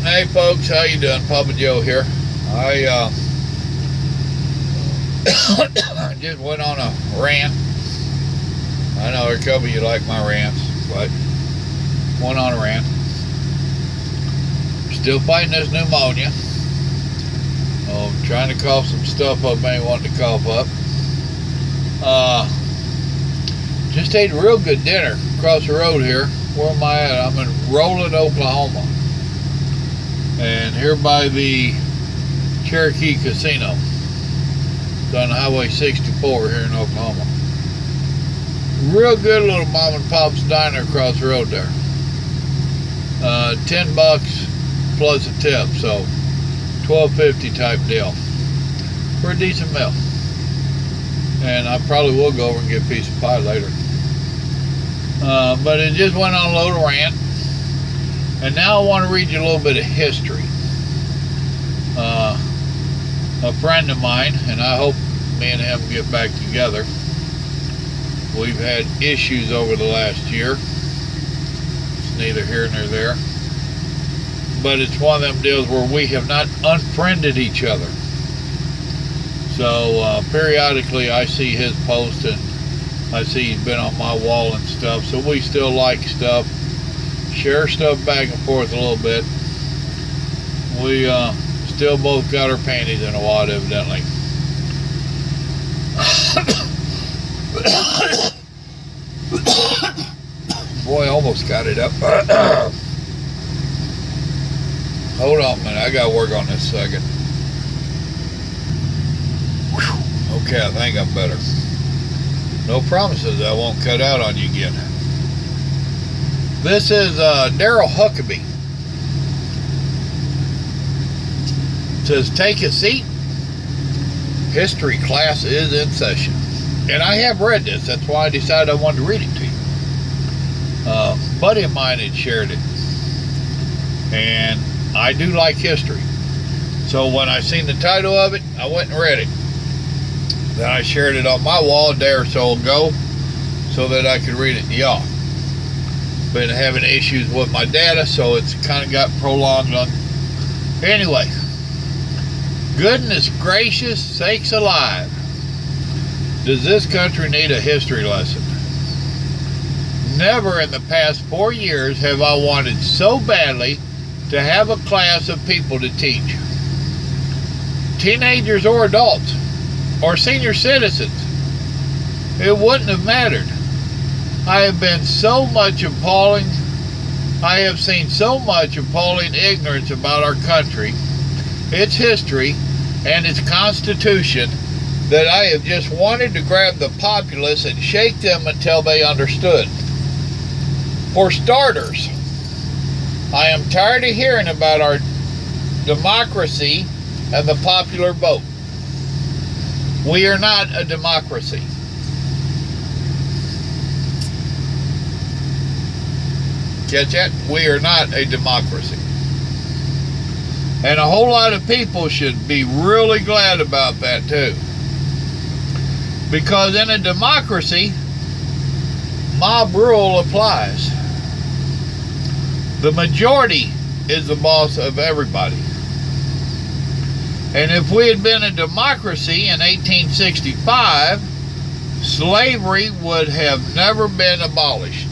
Hey folks, how you doing? Papa Joe here. I just went on a rant. I know a couple of you like my rants, but went on a rant. Still fighting this pneumonia. Trying to cough some stuff up I ain't wanting to cough up. Just ate a real good dinner across the road here. Where am I at? I'm in Roland, Oklahoma. And here by the Cherokee Casino. It's on Highway 64 here in Oklahoma. Real good little mom and pop's diner across the road there. $10 plus a tip, so $12.50 type deal for a decent meal. And I probably will go over and get a piece of pie later. But it just went on a little rant. And now I want to read you a little bit of history. A friend of mine, and I hope me and him get back together. We've had issues over the last year. It's neither here nor there. But it's one of them deals where we have not unfriended each other. So periodically I see his post and I see he's been on my wall and stuff. So we still like stuff. Share stuff back and forth a little bit. We still both got our panties in a wad, evidently. Boy, I almost got it up. Hold on a minute, I gotta work on this second. Okay, I think I'm better. No promises I won't cut out on you again. This is Daryl Huckabee. It says, take a seat. History class is in session. And I have read this. That's why I decided I wanted to read it to you. A buddy of mine had shared it. And I do like history. So when I seen the title of it, I went and read it. Then I shared it on my wall a day or so ago so that I could read it to y'all. Been having issues with my data, so it's kind of got prolonged on. Anyway, goodness gracious sakes alive. Does this country need a history lesson? Never in the past 4 years have I wanted so badly to have a class of people to teach. Teenagers or adults, or senior citizens. It wouldn't have mattered. I have been so much appalling. I have seen so much appalling ignorance about our country, its history, and its constitution that I have just wanted to grab the populace and shake them until they understood. For starters, I am tired of hearing about our democracy and the popular vote. We are not a democracy. Catch that? We are not a democracy. And a whole lot of people should be really glad about that too. Because in a democracy, mob rule applies. The majority is the boss of everybody. And if we had been a democracy in 1865, slavery would have never been abolished.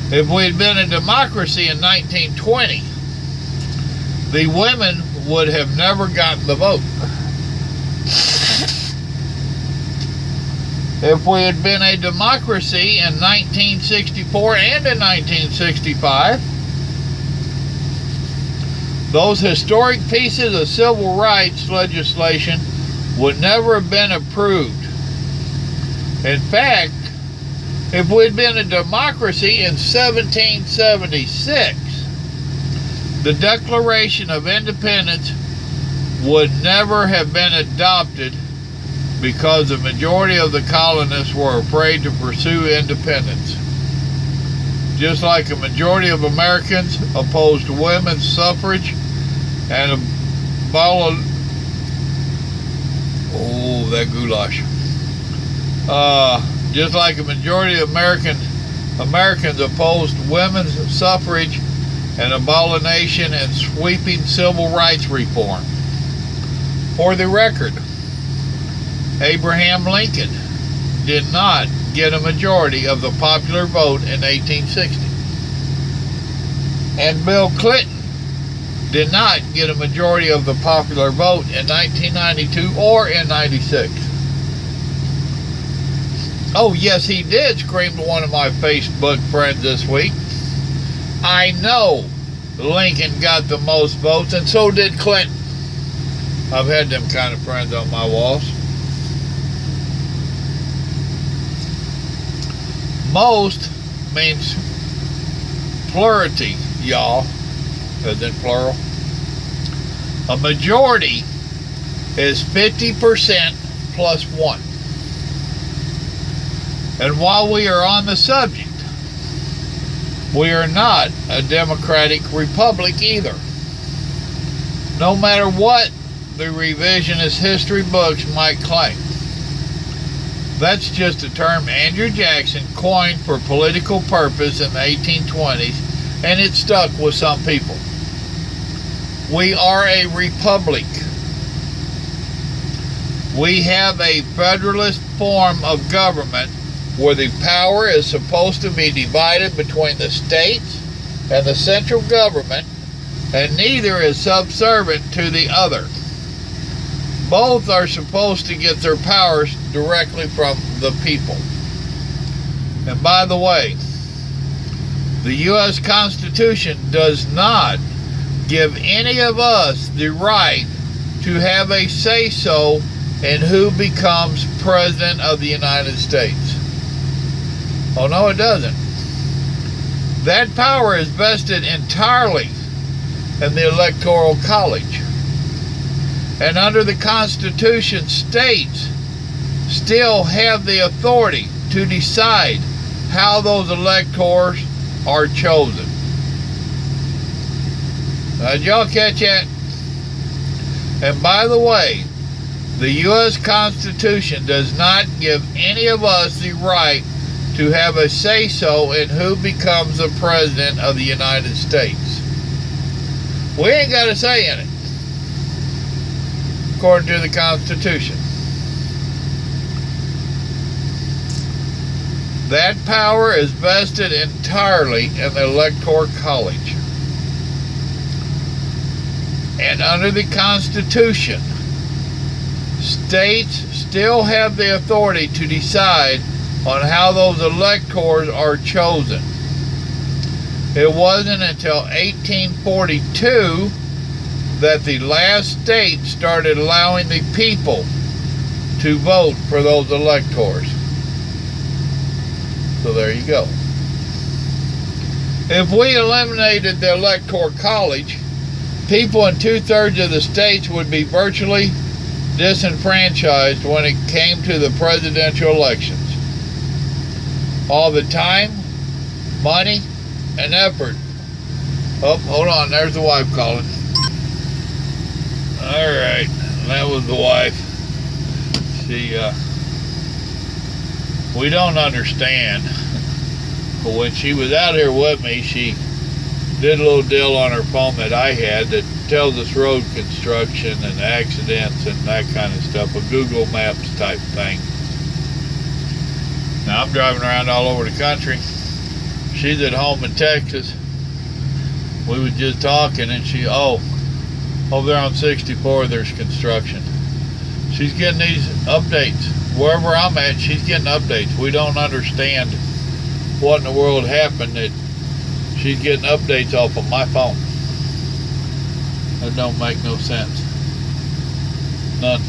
If we had been a democracy in 1920, the women would have never gotten the vote. If we had been a democracy in 1964 and in 1965, those historic pieces of civil rights legislation would never have been approved. In fact, if we'd been a democracy in 1776, the Declaration of Independence would never have been adopted because the majority of the colonists were afraid to pursue independence. Just like a majority of Americans opposed women's suffrage and that goulash. Just like a majority of American Americans opposed women's suffrage and abomination and sweeping civil rights reform. For the record, Abraham Lincoln did not get a majority of the popular vote in 1860. And Bill Clinton did not get a majority of the popular vote in 1992 or in 96. Oh, yes, he did, scream to one of my Facebook friends this week. I know Lincoln got the most votes, and so did Clinton. I've had them kind of friends on my walls. Most means plurality, y'all, as in plural. A majority is 50% plus 1. And while we are on the subject, we are not a democratic republic either. No matter what the revisionist history books might claim. That's just a term Andrew Jackson coined for political purpose in the 1820s, and it stuck with some people. We are a republic. We have a federalist form of government where the power is supposed to be divided between the states and the central government, and neither is subservient to the other. Both are supposed to get their powers directly from the people. And by the way, the U.S. Constitution does not give any of us the right to have a say-so in who becomes President of the United States. Oh, no, it doesn't. That power is vested entirely in the Electoral College. And under the Constitution, states still have the authority to decide how those electors are chosen. Did y'all catch that? And by the way, the U.S. Constitution does not give any of us the right to have a say-so in who becomes the President of the United States. We ain't got a say in it, according to the Constitution. That power is vested entirely in the Electoral College. And under the Constitution, states still have the authority to decide on how those electors are chosen. It wasn't until 1842 that the last state started allowing the people to vote for those electors. So there you go. If we eliminated the Electoral College, people in 2/3 of the states would be virtually disenfranchised when it came to the presidential elections. All the time, money, and effort. Oh, hold on, there's the wife calling. Alright, that was the wife. We don't understand. But when she was out here with me, she did a little deal on her phone that I had that tells us road construction and accidents and that kind of stuff, a Google Maps type thing. Now I'm driving around all over the country. She's at home in Texas. We was just talking and she, over there on 64 there's construction. She's getting these updates. Wherever I'm at, she's getting updates. We don't understand what in the world happened that she's getting updates off of my phone. That don't make no sense. None.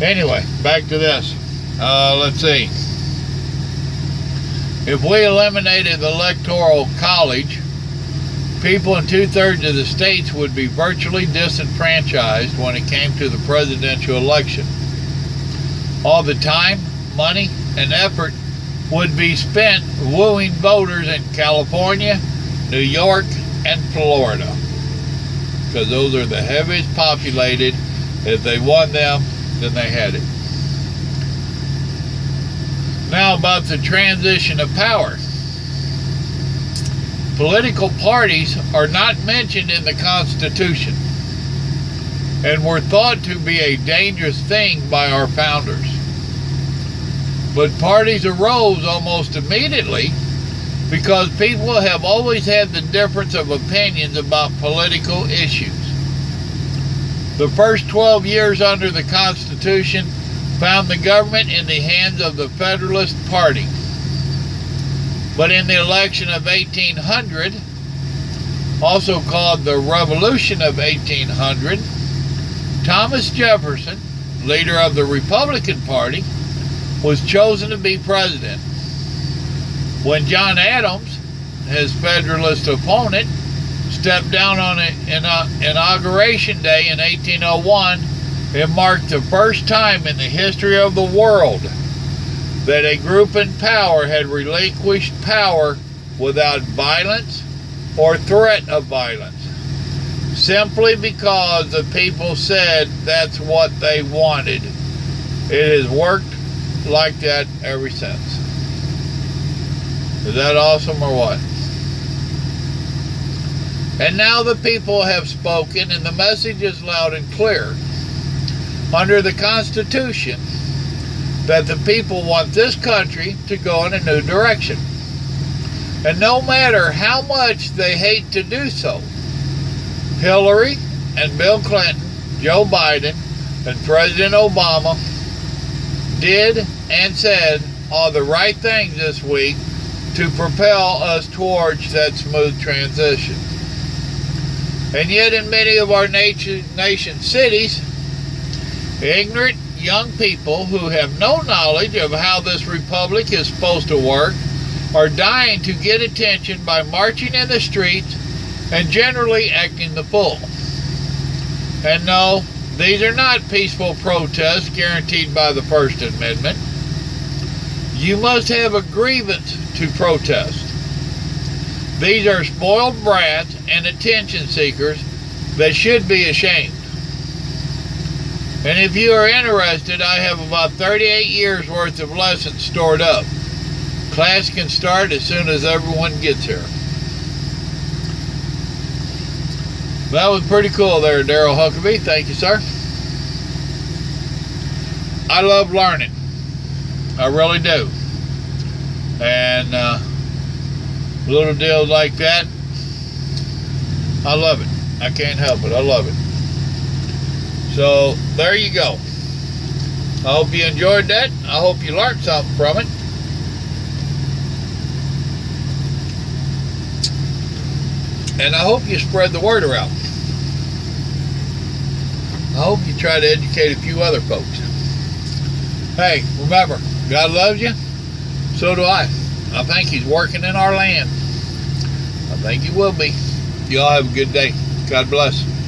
Anyway, back to this. Let's see. If we eliminated the Electoral College, people in 2/3 of the states would be virtually disenfranchised when it came to the presidential election. All the time, money, and effort would be spent wooing voters in California, New York, and Florida, because those are the heaviest populated. If they won them, then they had it. Now about the transition of power. Political parties are not mentioned in the Constitution and were thought to be a dangerous thing by our founders. But parties arose almost immediately because people have always had the difference of opinions about political issues. The first 12 years under the Constitution found the government in the hands of the Federalist Party. But in the election of 1800, also called the Revolution of 1800, Thomas Jefferson, leader of the Republican Party, was chosen to be president. When John Adams, his Federalist opponent, stepped down on Inauguration Day in 1801, it marked the first time in the history of the world that a group in power had relinquished power without violence or threat of violence, simply because the people said that's what they wanted. It has worked like that ever since. Is that awesome or what? And now the people have spoken, and the message is loud and clear. Under the Constitution, that the people want this country to go in a new direction. And no matter how much they hate to do so, Hillary and Bill Clinton, Joe Biden, and President Obama did and said all the right things this week to propel us towards that smooth transition. And yet in many of our nation cities, ignorant young people who have no knowledge of how this republic is supposed to work are dying to get attention by marching in the streets and generally acting the fool. And no, these are not peaceful protests guaranteed by the First Amendment. You must have a grievance to protest. These are spoiled brats and attention seekers that should be ashamed. And if you are interested, I have about 38 years worth of lessons stored up. Class can start as soon as everyone gets here. That was pretty cool there, Daryl Huckabee. Thank you, sir. I love learning. I really do. And little deals like that, I love it. I can't help it. I love it. So there you go. I hope you enjoyed that. I hope you learned something from it. And I hope you spread the word around. I hope you try to educate a few other folks. Hey, remember, God loves you. So do I. I think He's working in our land. I think He will be. You all have a good day. God bless.